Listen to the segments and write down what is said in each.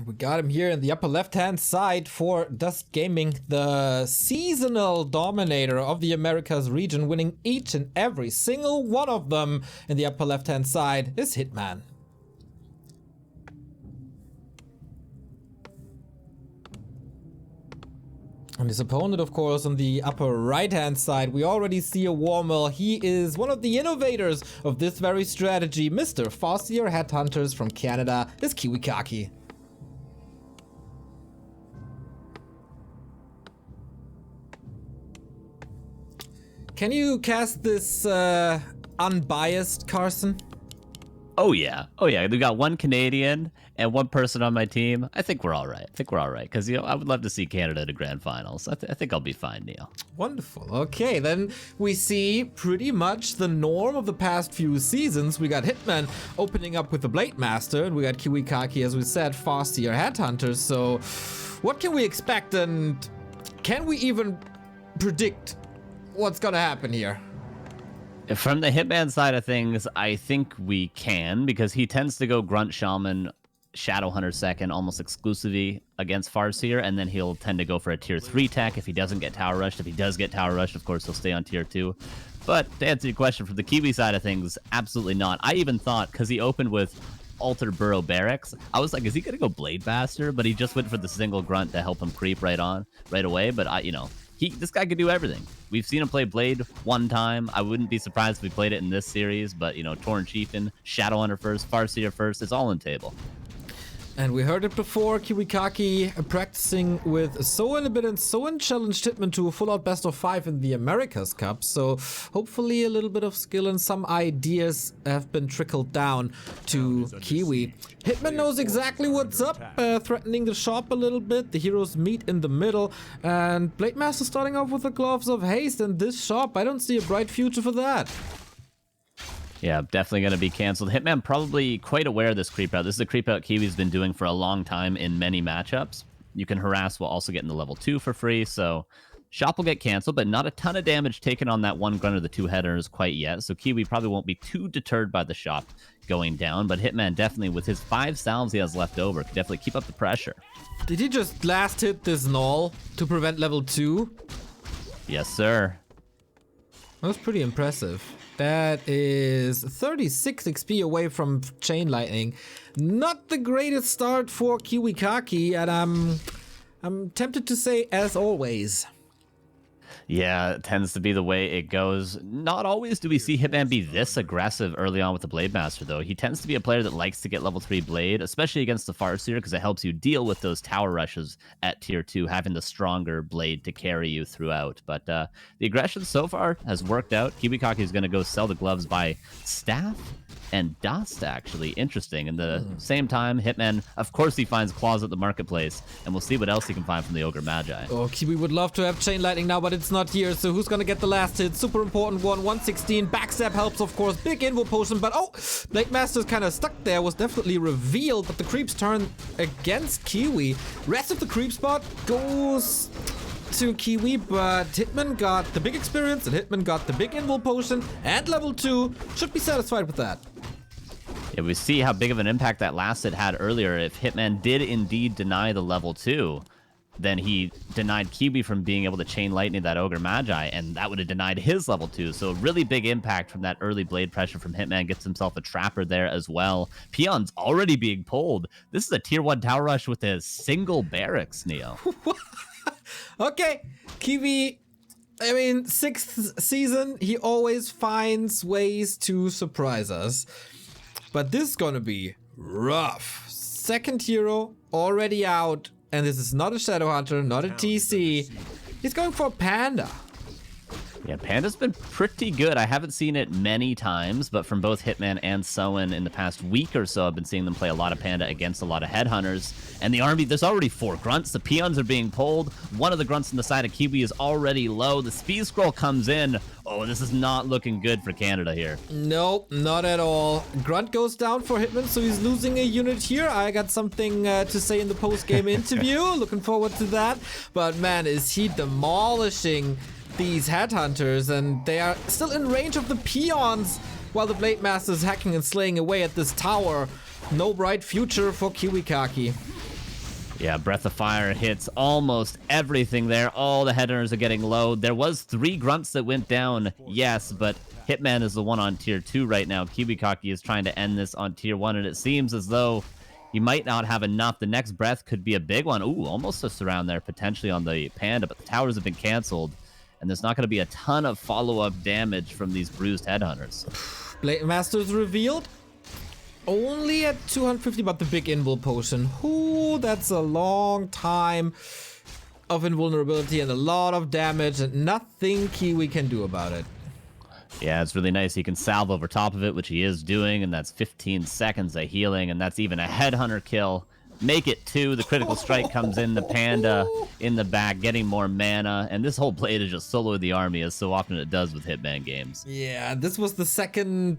We got him here in the upper left-hand side for Dust Gaming, the seasonal dominator of the Americas region, winning each and every single one of them. In the upper left-hand side is Hitman. And his opponent, of course, on the upper right-hand side, we already see a Warmill. He is one of the innovators of this very strategy. Mr. Farseer Headhunters from Canada is KiWiKaKi. Can you cast this unbiased, Carson? Oh yeah. We got one Canadian and one person on my team. I think we're all right. Because I would love to see Canada to grand finals. I think I'll be fine, Neil. Wonderful. Okay, then we see pretty much the norm of the past few seasons. We got Hitman opening up with the Blade Master, and we got KiWiKaKi, as we said, Farseer Headhunters. So, what can we expect, and can we even predict what's gonna happen here? From the Hitman side of things, I think we can, because he tends to go Grunt Shaman, Shadowhunter second, almost exclusively against Farseer, and then he'll tend to go for a tier 3 tech if he doesn't get tower rushed. If he does get tower rushed, of course, he'll stay on tier 2. But to answer your question, from the Kiwi side of things, absolutely not. I even thought, because he opened with Alter Burrow Barracks, I was like, is he going to go Blade Master? But he just went for the single Grunt to help him creep right away. But this guy could do everything. We've seen him play Blade one time. I wouldn't be surprised if we played it in this series, but, Tauren Chieftain, Shadowhunter first, Farseer first, it's all on table. And we heard it before, KiWiKaKi practicing with Soen a bit, and Soen challenged Hitman to a full-out best-of-5 in the Americas Cup, so hopefully a little bit of skill and some ideas have been trickled down to Kiwi. Hitman knows exactly what's up, threatening the shop a little bit. The heroes meet in the middle, and Blade Master starting off with the Gloves of Haste, and this shop, I don't see a bright future for that. Yeah, definitely going to be canceled. Hitman probably quite aware of this creep out. This is a creep out Kiwi's been doing for a long time in many matchups. You can harass while also getting the level 2 for free, so shop will get canceled, but not a ton of damage taken on that one grunt of the 2 headers quite yet, so Kiwi probably won't be too deterred by the shop going down, but Hitman definitely, with his 5 salves he has left over, can definitely keep up the pressure. Did he just last hit this null to prevent level 2? Yes, sir. That was pretty impressive. That is 36 XP away from Chain Lightning. Not the greatest start for KiWiKaKi, and I'm tempted to say as always. Yeah, it tends to be the way it goes. Not always do we see Hitman be this aggressive early on with the Blade Master, though. He tends to be a player that likes to get level 3 Blade, especially against the Farseer, because it helps you deal with those tower rushes at tier 2, having the stronger Blade to carry you throughout. But the aggression so far has worked out. KiWiKaKi is going to go sell the gloves by Staff and Dust, actually. Interesting. In the same time, Hitman, of course, he finds claws at the marketplace, and we'll see what else he can find from the Ogre Magi. Oh, Kiwi would love to have Chain Lightning now, but it's not here, so who's gonna get the last hit? Super important one, 116. Backstab helps, of course. Big invo potion, but Blade Master's kind of stuck there. Was definitely revealed, but the creeps turn against Kiwi. Rest of the creep spot goes to Kiwi, but Hitman got the big experience, and Hitman got the big invo potion, and level 2. Should be satisfied with that. Yeah, we see how big of an impact that last hit had earlier. If Hitman did indeed deny the level 2, then he denied Kiwi from being able to Chain Lightning that Ogre Magi, and that would have denied his level 2. So really big impact from that early blade pressure from Hitman. Gets himself a trapper there as well. Peon's already being pulled. This is a tier 1 tower rush with a single barracks, Neo. Okay, Kiwi, I mean, 6th season, he always finds ways to surprise us. But this is gonna be rough. 2nd hero already out, and this is not a Shadowhunter, not a TC. He's going for a Panda. Yeah, Panda's been pretty good. I haven't seen it many times, but from both Hitman and Soen in the past week or so, I've been seeing them play a lot of Panda against a lot of Headhunters. And the army, there's already 4 grunts. The peons are being pulled. One of the grunts on the side of Kiwi is already low. The speed scroll comes in. Oh, this is not looking good for Canada here. Nope, not at all. Grunt goes down for Hitman, so he's losing a unit here. I got something to say in the post-game interview. Looking forward to that. But man, is he demolishing these Headhunters, and they are still in range of the peons while the Blade Master is hacking and slaying away at this tower. No bright future for KiWiKaKi. Yeah, Breath of Fire hits almost everything there. All the headhunters are getting low. There was 3 grunts that went down, yes, but Hitman is the one on tier 2 right now. KiWiKaKi is trying to end this on tier 1, and it seems as though he might not have enough. The next breath could be a big one. Ooh, almost a surround there potentially on the Panda, but the towers have been canceled, and there's not going to be a ton of follow-up damage from these bruised headhunters. Blade Master's revealed. Only at 250, but the big invul potion. Ooh, that's a long time of invulnerability and a lot of damage, and nothing Kiwi can do about it. Yeah, it's really nice. He can salve over top of it, which he is doing, and that's 15 seconds of healing, and that's even a headhunter kill. Make it 2. The critical strike comes in. The Panda in the back, getting more mana, and this whole blade is just solo the army, as so often it does with Hitman games. Yeah, this was the second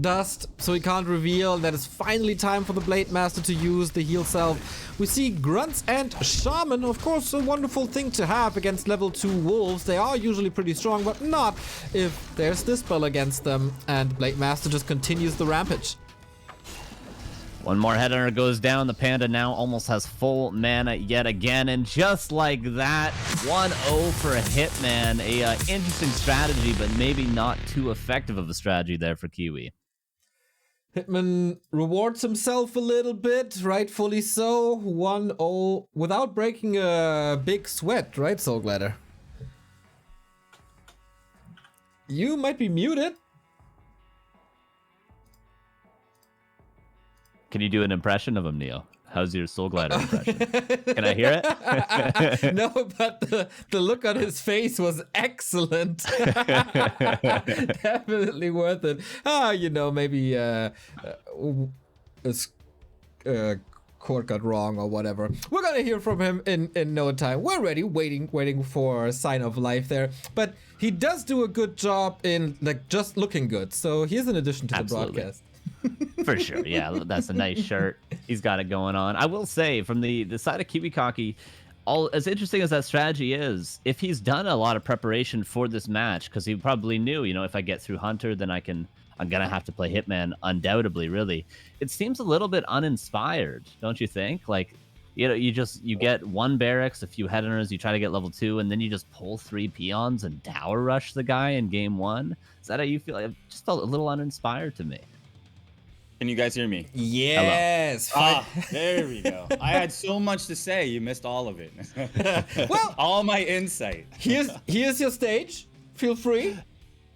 dust, so he can't reveal that it's finally time for the Blade Master to use the heal self. We see grunts and shaman, of course, a wonderful thing to have against level 2 wolves. They are usually pretty strong, but not if there's this spell against them, and Blade Master just continues the rampage. One more headhunter goes down. The Panda now almost has full mana yet again. And just like that, 1-0 for a Hitman. A interesting strategy, but maybe not too effective of a strategy there for Kiwi. Hitman rewards himself a little bit, rightfully so. 1-0 without breaking a big sweat, right, Soulglider? You might be muted. Can you do an impression of him, Neo? How's your Soulglider impression? Can I hear it? No, but the look on his face was excellent. Definitely worth it. You know, maybe chord got wrong or whatever. We're gonna hear from him in no time. We're ready, waiting for a sign of life there. But he does do a good job in like just looking good. So here's an addition to Absolutely. the broadcast. For sure, yeah, that's a nice shirt. He's got it going on. I will say, from the side of KiWiKaKi, all as interesting as that strategy is, if he's done a lot of preparation for this match, because he probably knew, you know, if I get through Hunter, then I'm gonna have to play Hitman undoubtedly. Really, it seems a little bit uninspired, don't you think? Like, you know, you get 1 barracks, a few headhunters, you try to get level 2, and then you just pull 3 peons and tower rush the guy in game 1. Is that how you feel? It just felt a little uninspired to me. Can you guys hear me? Yes. There we go. I had so much to say, you missed all of it. Well, all my insight. here's your stage. Feel free.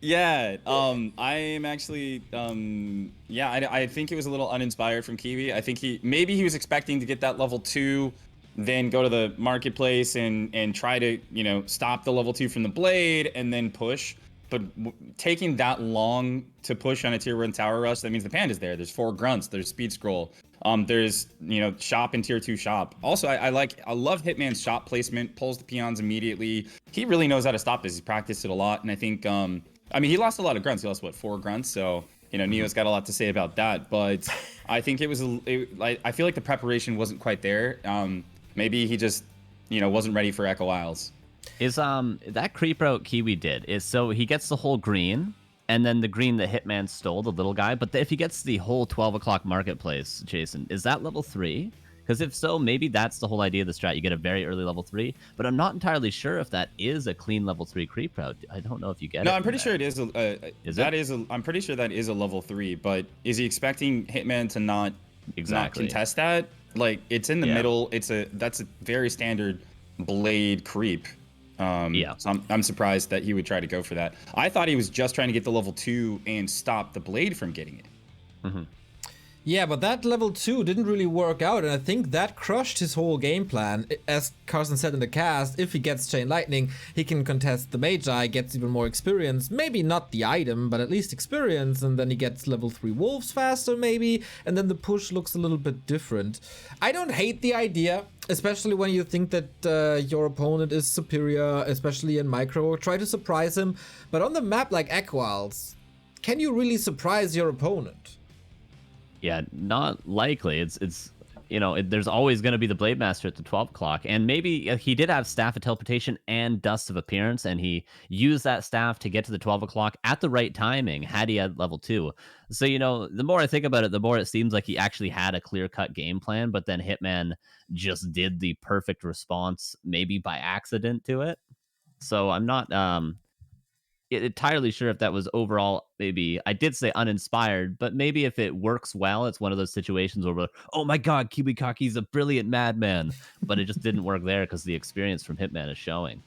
Yeah, I am actually, I think it was a little uninspired from Kiwi. I think maybe he was expecting to get that level 2, then go to the marketplace and try to, you know, stop the level 2 from the blade and then push. But taking that long to push on a tier 1 tower rush, that means the Panda's there. There's 4 grunts. There's speed scroll. There's, you know, shop and tier 2 shop. Also, I love Hitman's shop placement. Pulls the peons immediately. He really knows how to stop this. He's practiced it a lot, and I think, I mean, he lost a lot of grunts. He lost what, 4 grunts? So, you know, Neo's got a lot to say about that. But I think I feel like the preparation wasn't quite there. Maybe he just, you know, wasn't ready for Echo Isles. Is that creep route Kiwi did is so he gets the whole green and then the green that Hitman stole, the little guy, but if he gets the whole 12 o'clock marketplace, Jason, is that level 3? Because if so, maybe that's the whole idea of the strat. You get a very early level 3, but I'm not entirely sure if that is a clean level 3 creep route. I don't know if you get it. No, I'm pretty sure it is. I'm pretty sure that is a level 3, but is he expecting Hitman to not contest that? Like, it's in the middle. That's a very standard blade creep. So I'm surprised that he would try to go for that. I thought he was just trying to get the level 2 and stop the blade from getting it. Mm-hmm. Yeah, but that level 2 didn't really work out, and I think that crushed his whole game plan. As Carson said in the cast, if he gets Chain Lightning, he can contest the Magi, gets even more experience. Maybe not the item, but at least experience, and then he gets level 3 Wolves faster, maybe, and then the push looks a little bit different. I don't hate the idea, especially when you think that your opponent is superior, especially in micro. Try to surprise him, but on the map like Echo Isles, can you really surprise your opponent? Yeah, not likely. It's there's always going to be the Blade Master at the 12 o'clock. And maybe he did have Staff of Teleportation and Dust of Appearance, and he used that staff to get to the 12 o'clock at the right timing had he had level 2. So, the more I think about it, the more it seems like he actually had a clear-cut game plan, but then Hitman just did the perfect response, maybe by accident to it. So I'm not entirely sure if that was overall, maybe I did say uninspired, but maybe if it works well, it's one of those situations where we're like, oh my god, KiWiKaKi's a brilliant madman, but it just didn't work there because the experience from Hitman is showing.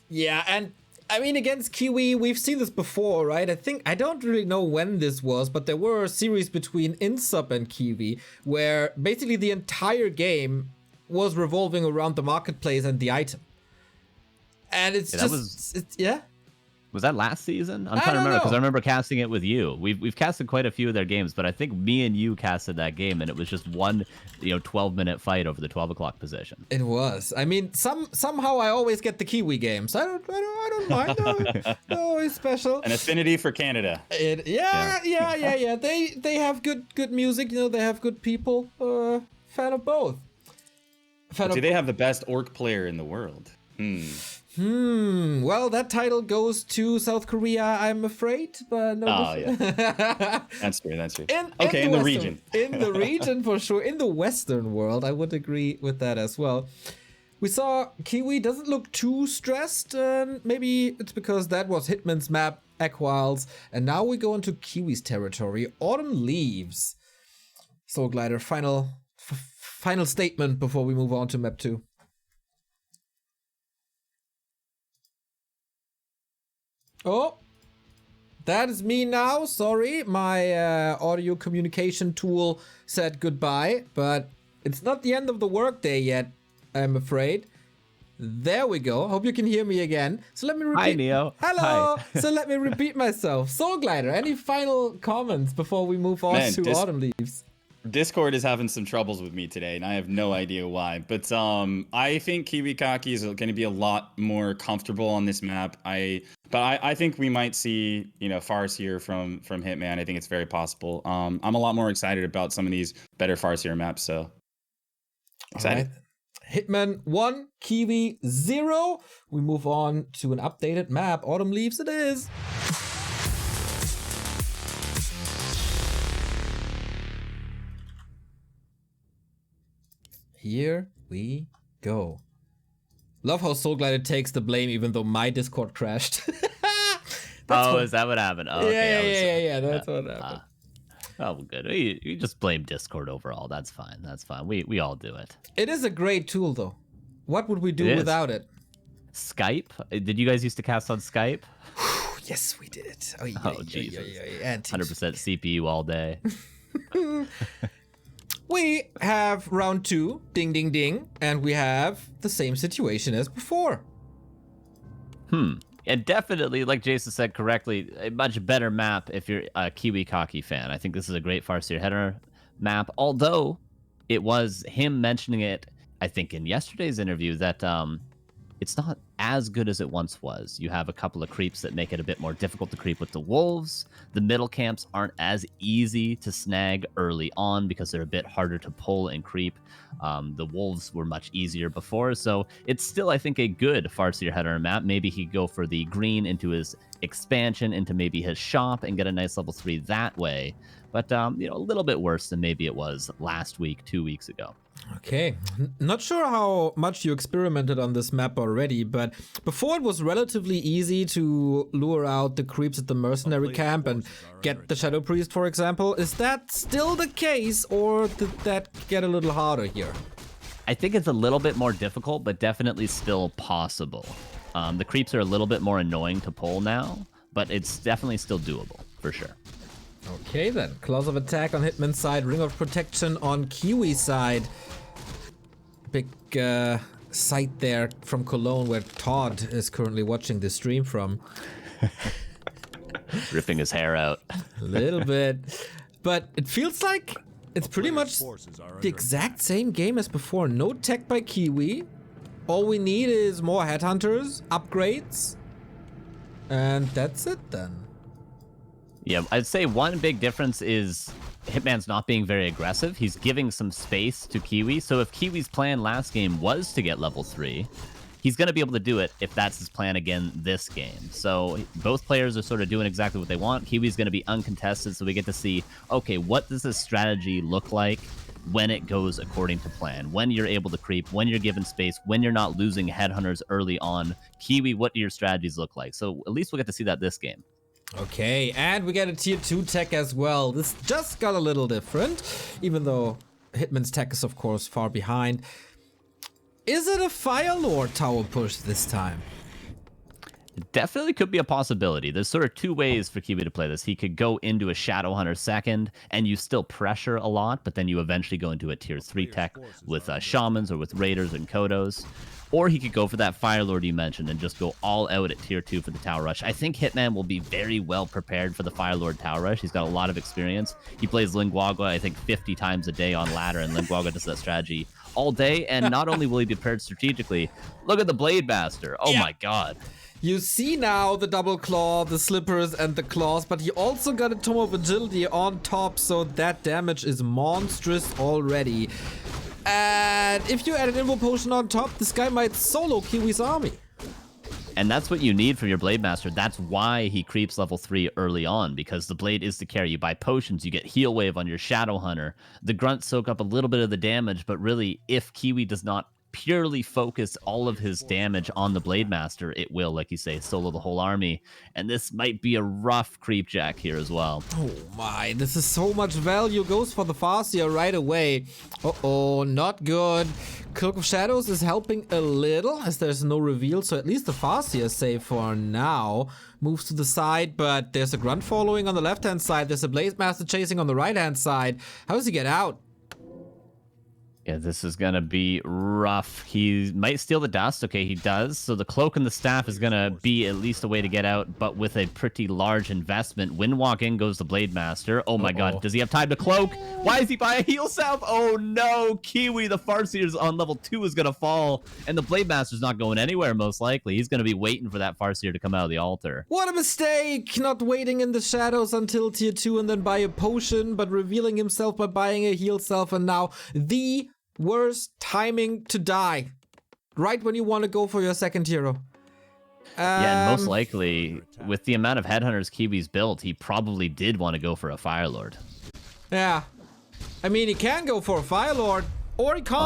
Yeah, and I mean, against Kiwi, we've seen this before, right? I don't really know when this was, but there were a series between Insub and Kiwi where basically the entire game was revolving around the marketplace and the item. And it's yeah. Was that last season? I'm trying to remember because I remember casting it with you. We've casted quite a few of their games, but I think me and you casted that game, and it was just one 12-minute fight over the 12 o'clock position. It was. I mean, somehow I always get the Kiwi games. I don't mind. No, it's special. An affinity for Canada. Yeah. They have good music. They have good people. Fan of both. Do they have the best orc player in the world? Well, that title goes to South Korea, I'm afraid, but no. Oh, yeah. That's true. In the region. In the region, for sure. In the Western world, I would agree with that as well. We saw Kiwi doesn't look too stressed. Maybe it's because that was Hitman's map, Equals. And now we go into Kiwi's territory. Autumn Leaves. Soul Glider, final statement before we move on to map 2. Oh, that is me now. Sorry, my audio communication tool said goodbye, but it's not the end of the workday yet, I'm afraid. There we go. Hope you can hear me again. So let me repeat. Hi, Neo. Hello. Hi. So let me repeat myself. Soul Glider, any final comments before we move on to Autumn Leaves? Discord is having some troubles with me today, and I have no idea why. But I think KiWiKaKi is going to be a lot more comfortable on this map. I think we might see Farseer from Hitman. I think it's very possible. I'm a lot more excited about some of these better Farseer maps. So excited. Right. Hitman 1, Kiwi 0. We move on to an updated map. Autumn Leaves it is. Here we go. Love how Soul Glider takes the blame even though my Discord crashed. Is that what happened? Oh, okay. Yeah. That's what happened. Oh, good. You just blame Discord overall. That's fine. We all do it. It is a great tool, though. What would we do without it? Skype? Did you guys used to cast on Skype? Yes, we did it. Oh, Jesus. 100% CPU all day. We have round 2, ding, ding, ding, and we have the same situation as before. And definitely, like Jason said correctly, a much better map if you're a KiWiKaKi fan. I think this is a great Farseer header map, although it was him mentioning it, I think, in yesterday's interview that it's not as good as it once was. You have a couple of creeps that make it a bit more difficult to creep with the wolves. The middle camps aren't as easy to snag early on because they're a bit harder to pull and creep. The wolves were much easier before, so it's still, I think, a good Farseer header map. Maybe he'd go for the green into his expansion, into maybe his shop, and get a nice level 3 that way. But, a little bit worse than maybe it was last week, 2 weeks ago. Okay, not sure how much you experimented on this map already, but before it was relatively easy to lure out the creeps at the mercenary camp and get the Shadow Priest, for example. Is that still the case, or did that get a little harder here? I think it's a little bit more difficult, but definitely still possible. The creeps are a little bit more annoying to pull now, but it's definitely still doable, for sure. Okay then, Claws of Attack on Hitman's side, Ring of Protection on Kiwi's side. Big site there from Cologne where Todd is currently watching the stream from. Ripping his hair out. A little bit. But it feels like it's pretty much the exact same game as before. No tech by Kiwi. All we need is more headhunters, upgrades, and that's it then. Yeah, I'd say one big difference is Hitman's not being very aggressive. He's giving some space to Kiwi. So if Kiwi's plan last game was to get level 3, he's going to be able to do it if that's his plan again this game. So both players are sort of doing exactly what they want. Kiwi's going to be uncontested, so we get to see, okay, what does this strategy look like when it goes according to plan? When you're able to creep, when you're given space, when you're not losing headhunters early on. Kiwi, what do your strategies look like? So at least we'll get to see that this game. Okay, and we get a tier 2 tech as well. This just got a little different, even though Hitman's tech is of course far behind. Is it a Fire Lord tower push this time? It definitely could be a possibility. There's sort of two ways for Kiwi to play this. He could go into a Shadowhunter second, and you still pressure a lot, but then you eventually go into a tier 3 tech with Shamans or with Raiders and Kodos. Or he could go for that Fire Lord you mentioned and just go all out at tier 2 for the Tower Rush. I think Hitman will be very well prepared for the Fire Lord Tower Rush. He's got a lot of experience. He plays Linguagua, I think, 50 times a day on ladder, and Linguagua does that strategy all day. And not only will he be prepared strategically, look at the Blade Master. Oh my god. You see now the double claw, the slippers, and the claws, but he also got a Tome of Agility on top, so that damage is monstrous already. And if you add an Invo Potion on top, this guy might solo Kiwi's army. And that's what you need from your Blade Master. That's why he creeps level 3 early on, because the Blade is to carry. You buy potions, you get Heal Wave on your Shadowhunter. The Grunts soak up a little bit of the damage, but really, if Kiwi does not purely focus all of his damage on the Blade Master, it will, like you say, solo the whole army. And this might be a rough creep jack here as well. Oh my, this is so much value. Goes for the Farseer right away. Uh-oh, not good. Cloak of Shadows is helping a little, as there's no reveal, so at least the Farseer is safe for now. Moves to the side, but there's a Grunt following on the left-hand side. There's a Blade Master chasing on the right-hand side. How does he get out? Yeah, this is going to be rough. He might steal the dust. Okay, he does. So the cloak and the staff is going to be at least a way to get out, but with a pretty large investment. Windwalk in goes the Blade Master. Oh my god, does he have time to cloak? Why is he buying a heal salve? Oh no, Kiwi, the Farseer's on level 2 is going to fall, and the Blade Master's not going anywhere most likely. He's going to be waiting for that Farseer to come out of the altar. What a mistake! Not waiting in the shadows until tier 2 and then buy a potion, but revealing himself by buying a heal salve, and now the worst timing to die. Right when you want to go for your second hero. Yeah, and most likely, with the amount of headhunters Kiwi's built, he probably did want to go for a Fire Lord. Yeah. I mean, he can go for a Fire Lord, or he can't.